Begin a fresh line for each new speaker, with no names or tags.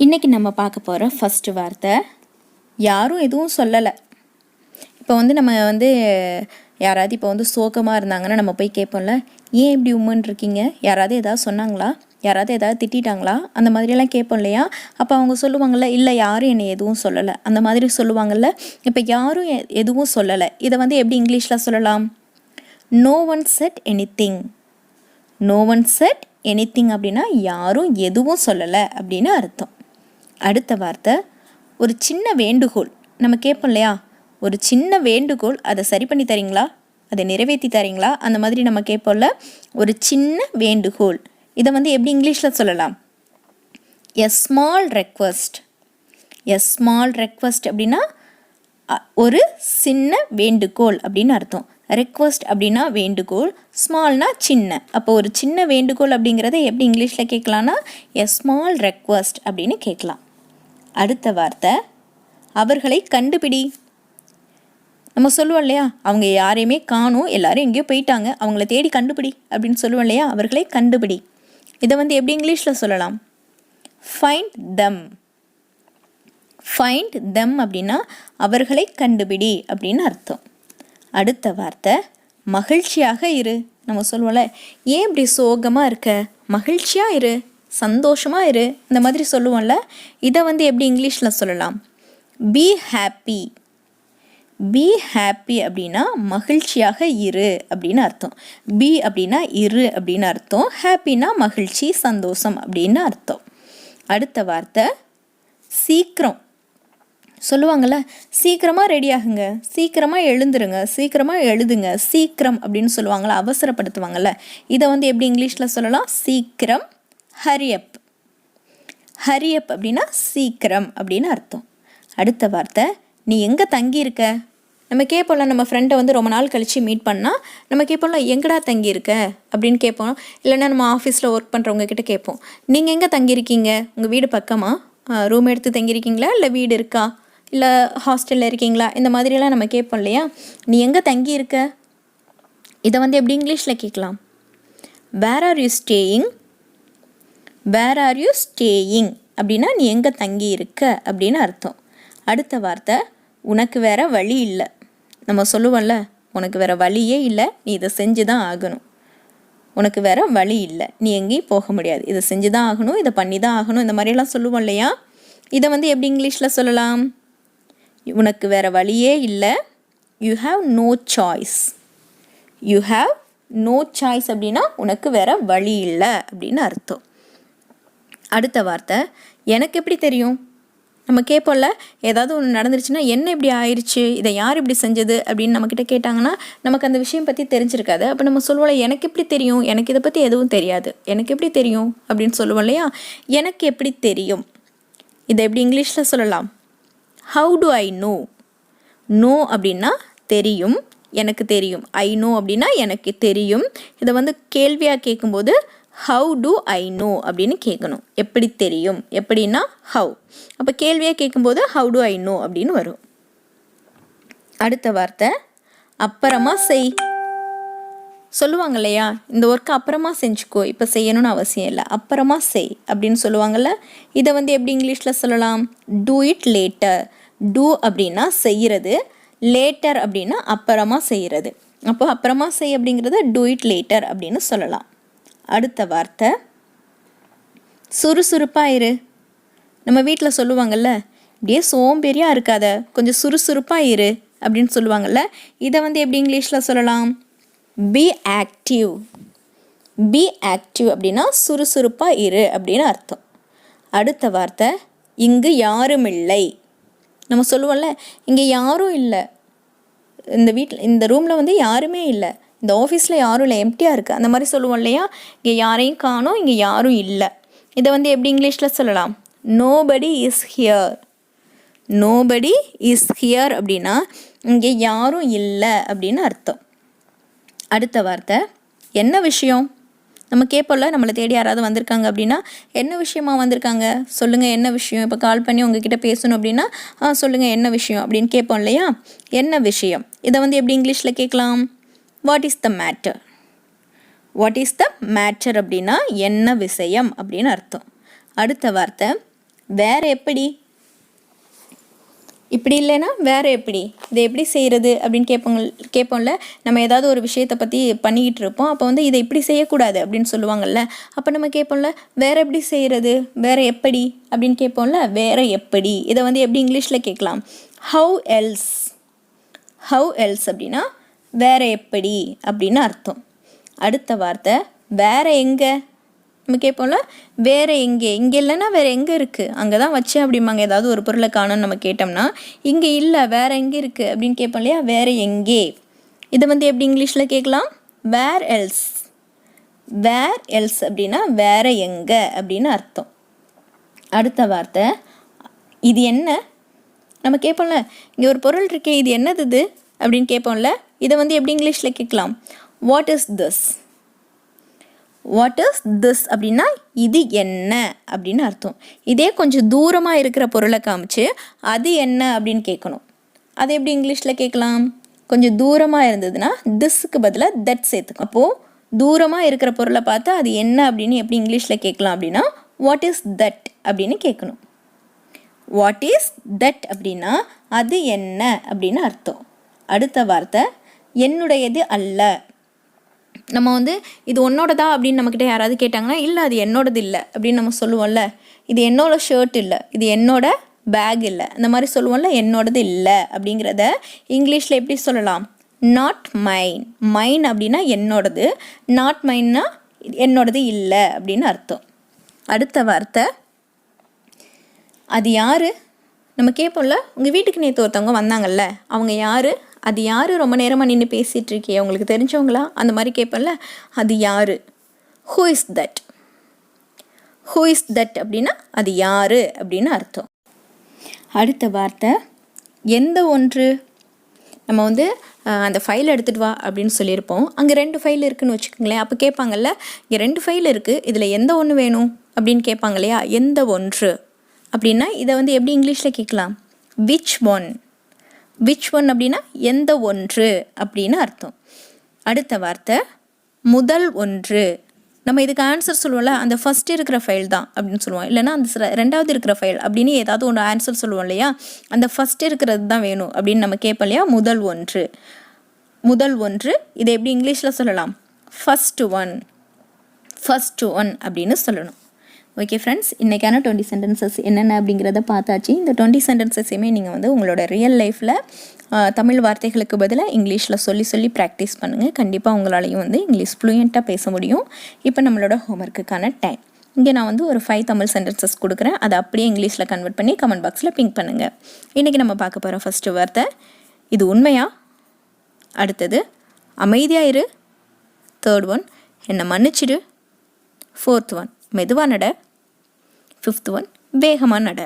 இன்றைக்கி நம்ம பார்க்க போகிற ஃபஸ்ட்டு வார்த்தை யாரும் எதுவும் சொல்லலை. இப்போ நம்ம யாராவது இப்போ சோகமாக இருந்தாங்கன்னா நம்ம போய் கேட்போம்ல, ஏன் இப்படி உம்முன்னு இருக்கீங்க, யாராவது எதாவது சொன்னாங்களா, யாராவது எதாவது திட்டாங்களா, அந்த மாதிரியெல்லாம் கேட்போம் இல்லையா. அப்போ அவங்க சொல்லுவாங்கள்ல, இல்லை யாரும் என்னை எதுவும் சொல்லலை, அந்த மாதிரி சொல்லுவாங்கள்ல. இப்போ யாரும் எதுவும் சொல்லலை, இதை எப்படி இங்கிலீஷில் சொல்லலாம்? No one said anything. No one said anything அப்படின்னா யாரும் எதுவும் சொல்லலை அப்படின்னு அர்த்தம். அடுத்த வார்த்தை ஒரு சின்ன வேண்டுகோள். நம்ம கேட்போம் இல்லையா, ஒரு சின்ன வேண்டுகோள், அதை சரி பண்ணி தரீங்களா, அதை நிறைவேற்றி தரீங்களா, அந்த மாதிரி நம்ம கேட்போம்ல, ஒரு சின்ன வேண்டுகோள். இதை எப்படி இங்கிலீஷில் சொல்லலாம்? A small request. A small request அப்படின்னா ஒரு சின்ன வேண்டுகோள் அப்படின்னு அர்த்தம். ரெக்வஸ்ட் அப்படின்னா வேண்டுகோள், ஸ்மால்னா சின்ன. அப்போ ஒரு சின்ன வேண்டுகோள் அப்படிங்கிறத எப்படி இங்கிலீஷில் கேட்கலான்னா எ ஸ்மால் ரெக்வஸ்ட் அப்படின்னு கேட்கலாம். அடுத்த வார்த்தை அவர்களை கண்டுபிடி. நம்ம சொல்லுவோம் இல்லையா, அவங்க யாரையுமே காணும், எல்லாரும் எங்கேயோ போயிட்டாங்க, அவங்கள தேடி கண்டுபிடி அப்படின்னு சொல்லுவோம் இல்லையா, அவர்களை கண்டுபிடி. இதை எப்படி இங்கிலீஷில் சொல்லலாம்? ஃபைண்ட் தம். ஃபைண்ட் தம் அப்படின்னா அவர்களை கண்டுபிடி அப்படின்னு அர்த்தம். அடுத்த வார்த்தை மகிழ்ச்சியாக இரு. நம்ம சொல்லுவோம்ல, ஏன் இப்படி சோகமாக இருக்க, மகிழ்ச்சியாக இரு, சந்தோஷமாக இரு, இந்த மாதிரி சொல்லுவோம்ல. இதை எப்படி இங்கிலீஷில் சொல்லலாம்? Be happy. பி ஹாப்பி அப்படின்னா மகிழ்ச்சியாக இரு அப்படின்னு அர்த்தம். பி அப்படின்னா இரு அப்படின்னு அர்த்தம். ஹாப்பினா மகிழ்ச்சி, சந்தோஷம் அப்படின்னு அர்த்தம். அடுத்த வார்த்தை சீக்கிரம். சொல்லுவாங்கள்ல, சீக்கிரமாக ரெடி ஆகுங்க, சீக்கிரமாக எழுந்துருங்க, சீக்கிரமாக எழுதுங்க, சீக்கிரம் அப்படின்னு சொல்லுவாங்கள்ல, அவசரப்படுத்துவாங்கள்ல. இதை எப்படி இங்கிலீஷில் சொல்லலாம்? சீக்கிரம், ஹரியப். ஹரியப் அப்படின்னா சீக்கிரம் அப்படின்னு அர்த்தம். அடுத்த வார்த்தை நீ எங்கே தங்கியிருக்க. நம்ம கேட்போம்ல, நம்ம ஃப்ரெண்டை ரொம்ப நாள் கழித்து மீட் பண்ணால் நம்ம கேட்போம்ல, எங்கடா தங்கியிருக்க அப்படின்னு கேட்போம். இல்லைன்னா நம்ம ஆஃபீஸில் ஒர்க் பண்ணுறவங்க கிட்ட கேட்போம், நீங்கள் எங்கே தங்கியிருக்கீங்க, உங்கள் வீடு பக்கமா, ரூம் எடுத்து தங்கியிருக்கீங்களா, இல்லை வீடு இருக்கா, இல்லை ஹாஸ்டலில் இருக்கீங்களா, இந்த மாதிரியெல்லாம் நம்ம கேட்போம் இல்லையா. நீ எங்கே தங்கியிருக்க, இதை எப்படி இங்கிலீஷில் கேட்கலாம்? Where are you staying. Where are you staying அப்படின்னா நீ எங்கே தங்கி இருக்க அப்படின்னு அர்த்தம். அடுத்த வார்த்தை உனக்கு வேற வழி இல்லை. நம்ம சொல்லுவோம்ல, உனக்கு வேற வழியே இல்லை, நீ இதை செஞ்சு தான் ஆகணும். உனக்கு வேற வழி இல்லை, நீ எங்கேயும் போக முடியாது, இதை செஞ்சு தான் ஆகணும், இதை பண்ணி தான் ஆகணும், இந்த மாதிரியெல்லாம் சொல்லுவோம் இல்லையா. இதை எப்படி இங்கிலீஷில் சொல்லலாம்? உனக்கு வேற வழியே இல்லை, you have no choice. You have no choice அப்படின்னா உனக்கு வேற வழி இல்லை அப்படின்னு அர்த்தம். அடுத்த வார்த்தை எனக்கு எப்படி தெரியும். நம்ம கேட்போம்ல, ஏதாவது ஒன்று நடந்துருச்சுன்னா என்ன இப்படி ஆயிடுச்சு, இதை யார் இப்படி செஞ்சது அப்படின்னு நம்மக்கிட்ட கேட்டாங்கன்னா நமக்கு அந்த விஷயம் பற்றி தெரிஞ்சிருக்காது. அப்போ நம்ம சொல்லுவோம்ல, எனக்கு எப்படி தெரியும், எனக்கு இதை பற்றி எதுவும் தெரியாது, எனக்கு எப்படி தெரியும் அப்படின்னு சொல்லுவோம் இல்லையா. எனக்கு எப்படி தெரியும், இதை எப்படி இங்கிலீஷில் சொல்லலாம்? How do I know. Know அப்படின்னா தெரியும், எனக்கு தெரியும். ஐ நோ அப்படின்னா எனக்கு தெரியும். இதை கேள்வியாக கேட்கும்போது ஹவு டு ஐ நோ அப்படின்னு கேட்கணும். எப்படி தெரியும், எப்படின்னா ஹவு. அப்போ கேள்வியாக கேட்கும்போது ஹவு டு ஐ நோ அப்படின்னு வரும். அடுத்த வார்த்தை அப்புறமா செய். சொல்லுவாங்க இல்லையா, இந்த ஒர்க்கை அப்புறமா செஞ்சுக்கோ, இப்போ செய்யணும்னு அவசியம் இல்லை, அப்புறமா செய் அப்படின்னு சொல்லுவாங்கள்ல. இதை எப்படி இங்கிலீஷில் சொல்லலாம்? Do it later. டூ அப்படின்னா செய்கிறது, லேட்டர் அப்படின்னா அப்புறமா செய்கிறது. அப்போ அப்புறமா செய் அப்படிங்கிறத டூ இட் லேட்டர் அப்படின்னு சொல்லலாம். அடுத்த வார்த்தை சுறுசுறுப்பாக இரு. நம்ம வீட்டில் சொல்லுவாங்கள்ல, இப்படியே சோம்பேறியாக இருக்காத, கொஞ்சம் சுறுசுறுப்பாக இரு அப்படின்னு சொல்லுவாங்கள்ல. இதை எப்படி இங்கிலீஷில் சொல்லலாம்? Be active. பி ஆக்டிவ் அப்படின்னா சுறுசுறுப்பாக இரு அப்படின்னு அர்த்தம். அடுத்த வார்த்தை இங்கு யாரும் இல்லை. நம்ம சொல்லுவோம்ல, இங்கே யாரும் இல்லை, இந்த வீட்டில் இந்த ரூமில் யாருமே இல்லை, இந்த ஆஃபீஸில் யாரும் இல்லை, எம்டியாக இருக்குது, அந்த மாதிரி சொல்லுவோம் இல்லையா. இங்கே யாரையும் காணோம், இங்கே யாரும் இல்லை. இதை எப்படி இங்கிலீஷில் சொல்லலாம்? Nobody is here. Nobody is here அப்படின்னா இங்கே யாரும் இல்லை அப்படின்னு அர்த்தம். அடுத்த வார்த்தை என்ன விஷயம். நம்ம கேட்போம்ல, நம்மளை தேடி யாராவது வந்திருக்காங்க அப்படின்னா என்ன விஷயமா வந்திருக்காங்க, சொல்லுங்கள் என்ன விஷயம். இப்போ கால் பண்ணி உங்ககிட்ட பேசணும் அப்படின்னா சொல்லுங்கள் என்ன விஷயம் அப்படின்னு கேட்போம் இல்லையா. என்ன விஷயம், இதை எப்படி இங்கிலீஷில் கேட்கலாம்? What is the matter. What is the matter அப்படின்னா என்ன விஷயம் அப்படின்னு அர்த்தம். அடுத்த வார்த்தை வேற எப்படி, இப்படி இல்லைன்னா வேறு எப்படி, இதை எப்படி செய்கிறது அப்படின்னு கேட்போம்ல. நம்ம ஏதாவது ஒரு விஷயத்தை பற்றி பண்ணிக்கிட்டு இருப்போம். அப்போ வந்து இதை இப்படி செய்யக்கூடாது அப்படின்னு சொல்லுவாங்கள்ல. அப்போ நம்ம கேட்போம்ல, வேறு எப்படி செய்கிறது, வேறு எப்படி அப்படின்னு கேட்போம்ல. வேறு எப்படி, இதை வந்து எப்படி இங்கிலீஷில் கேட்கலாம்? How else. ஹவு எல்ஸ் அப்படின்னா வேறு எப்படி அப்படின்னு அர்த்தம். அடுத்த வார்த்தை வேறு எங்கே. நம்ம கேட்போம்ல, வேறு எங்கே, இங்கே இல்லைன்னா வேறு எங்கே இருக்குது, அங்கே தான் வச்சேன் அப்படிம்பாங்க. ஏதாவது ஒரு பொருளை காணோன்னு நம்ம கேட்டோம்னா, இங்கே இல்லை வேறு எங்கே இருக்குது அப்படின்னு கேட்போம் இல்லையா. வேறு எங்கே, இதை வந்து எப்படி இங்கிலீஷில் கேட்கலாம்? வேர் எல்ஸ். வேர் எல்ஸ் அப்படின்னா வேறு எங்கே அப்படின்னு அர்த்தம். அடுத்த வார்த்தை இது என்ன. நம்ம கேட்போம்ல, இங்கே ஒரு பொருள் இருக்கே, இது என்னது இது அப்படின்னு கேட்போம்ல. இதை வந்து எப்படி இங்கிலீஷில் கேட்கலாம்? What is this. What is this அப்படின்னா இது என்ன அப்படின்னு அர்த்தம். இதே கொஞ்சம் தூரமாக இருக்கிற பொருளை காமிச்சு அது என்ன அப்படின்னு கேட்கணும். அது எப்படி இங்கிலீஷில் கேட்கலாம்? கொஞ்சம் தூரமாக இருந்ததுன்னா திஸ்ஸுக்கு பதிலாக தட் சேர்த்துக்கும். அப்போது தூரமாக இருக்கிற பொருளை பார்த்தா அது என்ன அப்படின்னு எப்படி இங்கிலீஷில் கேட்கலாம் அப்படின்னா வாட் இஸ் தட் அப்படின்னு கேட்கணும். வாட் இஸ் தட் அப்படின்னா அது என்ன அப்படின்னு அர்த்தம். அடுத்த வார்த்தை என்னுடையது அல்ல. நம்ம வந்து இது உன்னோடதா அப்படின்னு நம்மக்கிட்ட யாராவது கேட்டாங்கன்னா, இல்லை அது என்னோடது இல்லை அப்படின்னு நம்ம சொல்லுவோம்ல. இது என்னோட ஷர்ட் இல்லை, இது என்னோட பேக் இல்லை, அந்த மாதிரி சொல்லுவோம்ல. என்னோடது இல்லை அப்படிங்கிறத இங்கிலீஷில் எப்படி சொல்லலாம்? நாட் மைன். மைன் அப்படின்னா என்னோடது, நாட் மைன்னா என்னோடது இல்லை அப்படின்னு அர்த்தம். அடுத்த வார்த்தை அது யார். நம்ம கேட்போம்ல, உங்கள் வீட்டுக்கு நேற்று ஒருத்தவங்க வந்தாங்கல்ல, அவங்க யார், அது யார், ரொம்ப நேரமாக நின்று பேசிகிட்டு இருக்கே, உங்களுக்கு தெரிஞ்சவங்களா, அந்த மாதிரி கேட்பேன்ல. அது யார். Who is that. Who is that அப்படின்னா அது யார் அப்படின்னு அர்த்தம். அடுத்த வார்த்தை எந்த ஒன்று. நம்ம வந்து அந்த ஃபைல் எடுத்துகிட்டு வா அப்படின்னு சொல்லியிருப்போம். அங்கே 2 ஃபைல் இருக்குதுன்னு வச்சுக்கோங்களேன். அப்போ கேட்பாங்கல்ல, இங்கே 2 ஃபைல் இருக்குது, இதில் எந்த ஒன்று வேணும் அப்படின்னு கேட்பாங்க இல்லையா. எந்த ஒன்று அப்படின்னா இதை வந்து எப்படி இங்கிலீஷில் கேட்கலாம்? Which one. விச் ஒன் அப்படின்னா எந்த ஒன்று அப்படின்னு அர்த்தம். அடுத்த வார்த்தை முதல் ஒன்று. நம்ம இதுக்கு ஆன்சர் சொல்லுவோம்ல, அந்த ஃபஸ்ட்டு இருக்கிற ஃபைல் தான் அப்படின்னு சொல்லுவோம். இல்லைனா அந்த 2வது இருக்கிற ஃபைல் அப்படின்னு ஏதாவது ஒன்று ஆன்சர் சொல்லுவோம் இல்லையா. அந்த ஃபஸ்ட்டு இருக்கிறது தான் வேணும் அப்படின்னு நம்ம கேட்போம் இல்லையா. முதல் ஒன்று. முதல் ஒன்று இதை எப்படி இங்கிலீஷில் சொல்லலாம்? First one. ஃபஸ்ட்டு ஒன் அப்படின்னு சொல்லணும். ஓகே ஃப்ரெண்ட்ஸ், இன்றைக்கான 20 சென்டென்சஸ் என்னென்ன அப்படிங்கிறத பார்த்தாச்சு. இந்த 20 சென்டென்சஸையுமே நீங்கள் வந்து உங்களோட ரியல் லைஃப்பில் தமிழ் வார்த்தைகளுக்கு பதிலாக இங்கிலீஷில் சொல்லி ப்ராக்டிஸ் பண்ணுங்கள். கண்டிப்பாக உங்களாலையும் வந்து இங்கிலீஷ் ஃப்ளூயண்ட்டாக பேச முடியும். இப்போ நம்மளோட ஹோம்ஒர்க்குக்கான டைம். இங்கே நான் வந்து ஒரு 5 தமிழ் சென்டென்சஸ் கொடுக்குறேன். அதை அப்படியே இங்கிலீஷில் கன்வெர்ட் பண்ணி கமெண்ட் பாக்ஸில் பிங்க் பண்ணுங்கள். இன்றைக்கி நம்ம பார்க்க போகிற ஃபஸ்ட்டு வார்த்தை இது உண்மையா. அடுத்தது அமைதியாக இரு. 3rd ஒன் என்னை மன்னிச்சிடு. 4th ஒன் மெதுவாக நட. 5th ஒன் வேகமாக நட.